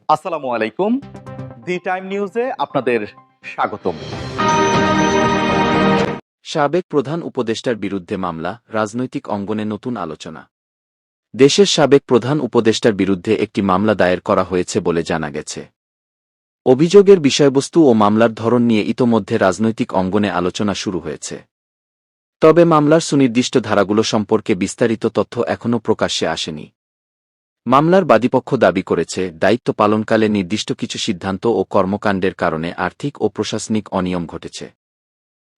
আসসালামু আলাইকুম। The time নিউজে আপনাদের স্বাগতম। সাবেক প্রধান উপদেষ্টার বিরুদ্ধে মামলা, রাজনৈতিক অঙ্গনে নতুন আলোচনা। দেশের সাবেক প্রধান উপদেষ্টার বিরুদ্ধে একটি মামলা দায়ের করা হয়েছে বলে জানা গেছে। অভিযোগের বিষয়বস্তু ও মামলার ধরন নিয়ে ইতোমধ্যে রাজনৈতিক অঙ্গনে আলোচনা শুরু হয়েছে। তবে মামলার সুনির্দিষ্ট ধারাগুলো সম্পর্কে বিস্তারিত তথ্য এখনও প্রকাশ্যে আসেনি। মামলার বাদীপক্ষ দাবি করেছে, দায়িত্ব পালনকালে নির্দিষ্ট কিছু সিদ্ধান্ত ও কর্মকাণ্ডের কারণে আর্থিক ও প্রশাসনিক অনিয়ম ঘটেছে।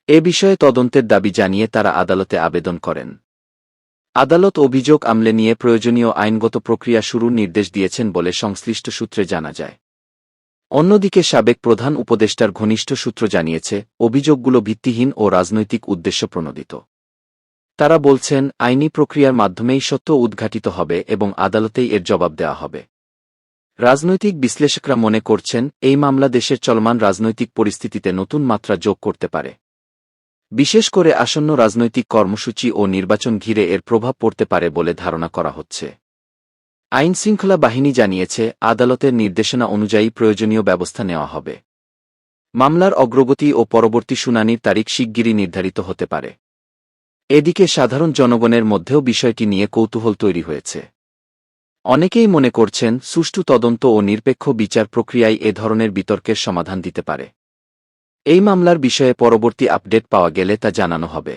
এ বিষয়ে তদন্তের দাবি জানিয়ে তারা আদালতে আবেদন করেন। আদালত অভিযোগ আমলে নিয়ে প্রয়োজনীয় আইনগত প্রক্রিয়া শুরুর নির্দেশ দিয়েছেন বলে সংশ্লিষ্ট সূত্রে জানা যায়। অন্যদিকে সাবেক প্রধান উপদেষ্টার ঘনিষ্ঠ সূত্র জানিয়েছে, অভিযোগগুলো ভিত্তিহীন ও রাজনৈতিক উদ্দেশ্যপ্রণোদিত। তারা বলছেন, আইনি প্রক্রিয়ার মাধ্যমেই সত্য উদ্ঘাটিত হবে এবং আদালতেই এর জবাব দেওয়া হবে। রাজনৈতিক বিশ্লেষকরা মনে করছেন, এই মামলা দেশের চলমান রাজনৈতিক পরিস্থিতিতে নতুন মাত্রা যোগ করতে পারে। বিশেষ করে আসন্ন রাজনৈতিক কর্মসূচি ও নির্বাচন ঘিরে এর প্রভাব পড়তে পারে বলে ধারণা করা হচ্ছে। আইনশৃঙ্খলা বাহিনী জানিয়েছে, আদালতের নির্দেশনা অনুযায়ী প্রয়োজনীয় ব্যবস্থা নেওয়া হবে। মামলার অগ্রগতি ও পরবর্তী শুনানির তারিখ শিগগিরই নির্ধারিত হতে পারে। এদিকে সাধারণ জনগণের মধ্যেও বিষয়টি নিয়ে কৌতূহল তৈরি হয়েছে। অনেকেই মনে করছেন, সুষ্ঠু তদন্ত ও নিরপেক্ষ বিচার প্রক্রিয়ায় এ ধরনের বিতর্কের সমাধান দিতে পারে। এই মামলার বিষয়ে পরবর্তী আপডেট পাওয়া গেলে তা জানানো হবে।